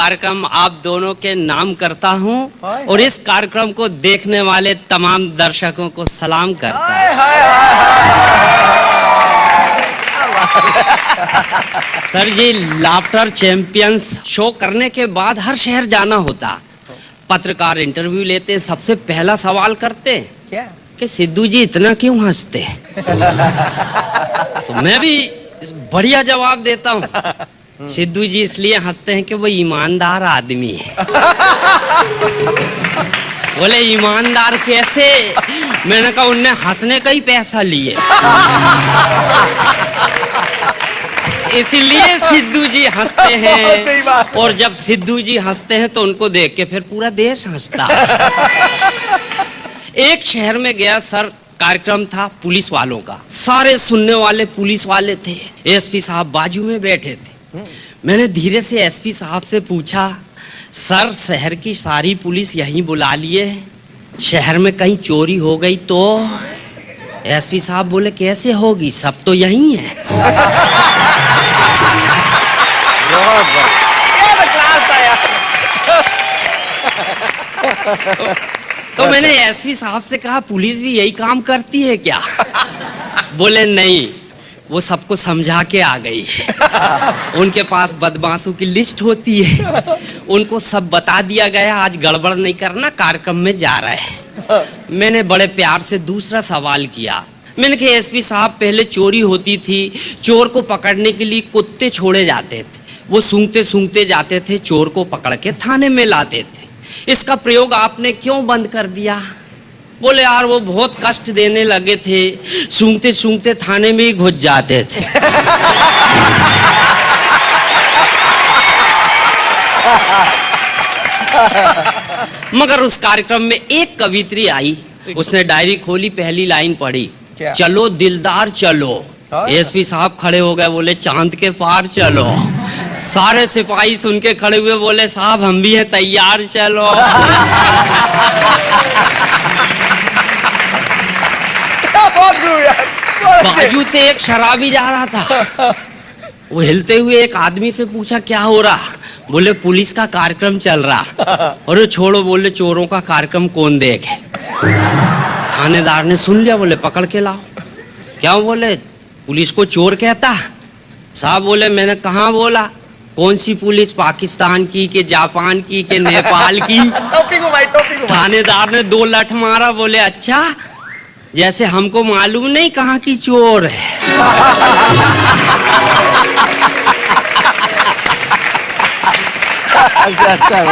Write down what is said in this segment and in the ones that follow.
कार्यक्रम आप दोनों के नाम करता हूं और इस कार्यक्रम को देखने वाले तमाम दर्शकों को सलाम करता हूं। सर जी, लाफ्टर चैंपियंस शो करने के बाद हर शहर जाना होता, पत्रकार इंटरव्यू लेते, सबसे पहला सवाल करते क्या कि सिद्धू जी इतना क्यों हंसते? तो मैं भी बढ़िया जवाब देता हूँ, सिद्धू जी इसलिए हंसते हैं कि वो ईमानदार आदमी है। बोले ईमानदार कैसे? मैंने कहा उनने हंसने का ही पैसा लिए, इसीलिए सिद्धू जी हंसते हैं। और जब सिद्धू जी हंसते हैं तो उनको देख के फिर पूरा देश हंसता है। एक शहर में गया सर, कार्यक्रम था पुलिस वालों का, सारे सुनने वाले पुलिस वाले थे, एसपी साहब बाजू में बैठे थे। मैंने धीरे से एसपी साहब से पूछा, सर शहर की सारी पुलिस यहीं बुला लिए, शहर में कहीं चोरी हो गई तो? एसपी साहब बोले कैसे होगी, सब तो यहीं है। तो मैंने एसपी साहब से कहा पुलिस भी यही काम करती है क्या? बोले नहीं, वो सबको समझा के आ गई। उनके पास बदमाशों की लिस्ट होती है, उनको सब बता दिया गया, आज गड़बड़ नहीं करना, कार्यक्रम में जा रहे हैं। मैंने बड़े प्यार से दूसरा सवाल किया, मैंने कहा एसपी साहब पहले चोरी होती थी, चोर को पकड़ने के लिए कुत्ते छोड़े जाते थे, वो सूंघते सूंघते जाते थे, चोर को पकड़ के थाने में लाते थे, इसका प्रयोग आपने क्यों बंद कर दिया? बोले यार वो बहुत कष्ट देने लगे थे, सूंघते सूंघते थाने में ही घुस जाते थे। मगर उस कार्यक्रम में एक कवित्री आई, उसने डायरी खोली, पहली लाइन पढ़ी, चलो दिलदार चलो। एसपी साहब खड़े हो गए, बोले चांद के पार चलो। सारे सिपाही सुन के खड़े हुए, बोले साहब हम भी हैं तैयार, चलो। बाजू से एक शराबी जा रहा था, वो हिलते हुए एक आदमी से पूछा क्या हो रहा? बोले पुलिस का कार्यक्रम चल रहा। और छोड़ो, बोले चोरों का कार्यक्रम कौन देखे? थानेदार ने सुन लिया, बोले पकड़ के लाओ। क्या? बोले पुलिस को चोर कहता? साहब बोले मैंने कहाँ बोला? कौन सी पुलिस, पाकिस्तान की के जापान की के नेपाल की? टोपी घुमाई। थानेदार ने 2 लठ मारा, बोले अच्छा, जैसे हमको मालूम नहीं कहाँ की चोर है। अच्छा,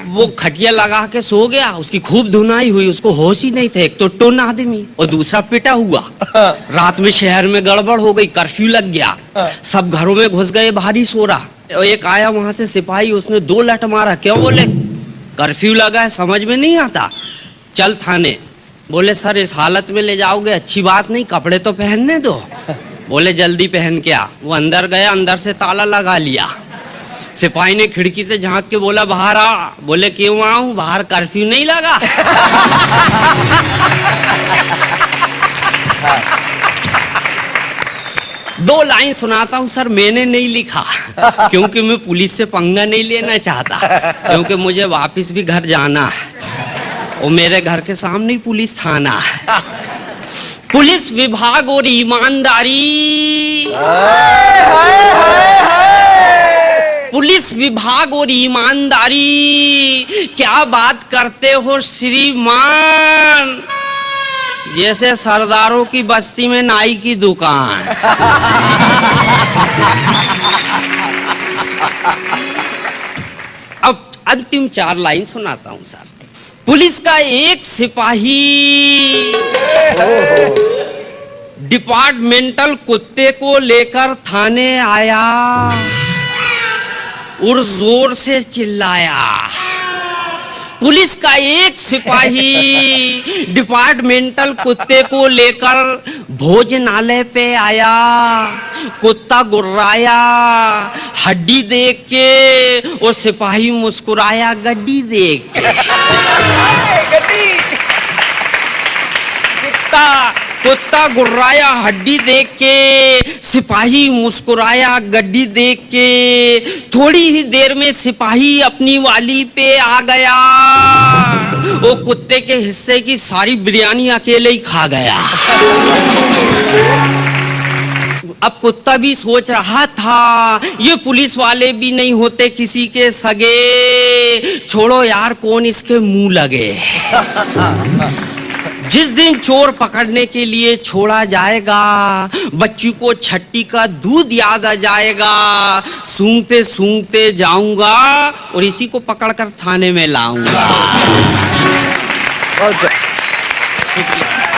वो खटिया लगा के सो गया, उसकी खूब धुनाई हुई, उसको होश ही नहीं थे, एक तो टोन आदमी और दूसरा पिटा हुआ। रात में शहर में गड़बड़ हो गई, कर्फ्यू लग गया, सब घरों में घुस गए, भारी सो रहा। एक आया वहां से सिपाही, उसने 2 लठ मारा। क्यों? बोले कर्फ्यू लगा है, समझ में नहीं आता, चल थाने। बोले सर इस हालत में ले जाओगे, अच्छी बात नहीं, कपड़े तो पहनने दो। बोले जल्दी पहन के आ। वो अंदर गया, अंदर से ताला लगा लिया। सिपाही ने खिड़की से झांक के बोला बाहर आ। बोले क्यों आऊं, बाहर कर्फ्यू नहीं लगा? दो लाइन सुनाता हूं सर, मैंने नहीं लिखा क्योंकि मैं पुलिस से पंगा नहीं लेना चाहता, क्योंकि मुझे वापस भी घर जाना है और मेरे घर के सामने ही पुलिस थाना है। पुलिस विभाग और ईमानदारी, पुलिस विभाग और ईमानदारी, क्या बात करते हो श्रीमान, जैसे सरदारों की बस्ती में नाई की दुकान। अब अंतिम 4 लाइन सुनाता हूं सर। पुलिस का एक सिपाही डिपार्टमेंटल कुत्ते को लेकर थाने आया और जोर से चिल्लाया। पुलिस का एक सिपाही डिपार्टमेंटल कुत्ते को लेकर भोजनालय पे आया। कुत्ता गुर्राया हड्डी देख के और सिपाही मुस्कुराया गड्डी देख के। कुत्ता कुत्ता गुर्राया हड्डी देख के, सिपाही मुस्कुराया गड्डी देख के। थोड़ी ही देर में सिपाही अपनी वाली पे आ गया। वो कुत्ते के हिस्से की सारी बिरयानी अकेले ही खा गया। अब कुत्ता भी सोच रहा था ये पुलिस वाले भी नहीं होते किसी के सगे, छोड़ो यार कौन इसके मुंह लगे। जिस दिन चोर पकड़ने के लिए छोड़ा जाएगा, बच्ची को छट्टी का दूध याद आ जाएगा। सूंघते सूंघते जाऊंगा और इसी को पकड़कर थाने में लाऊंगा।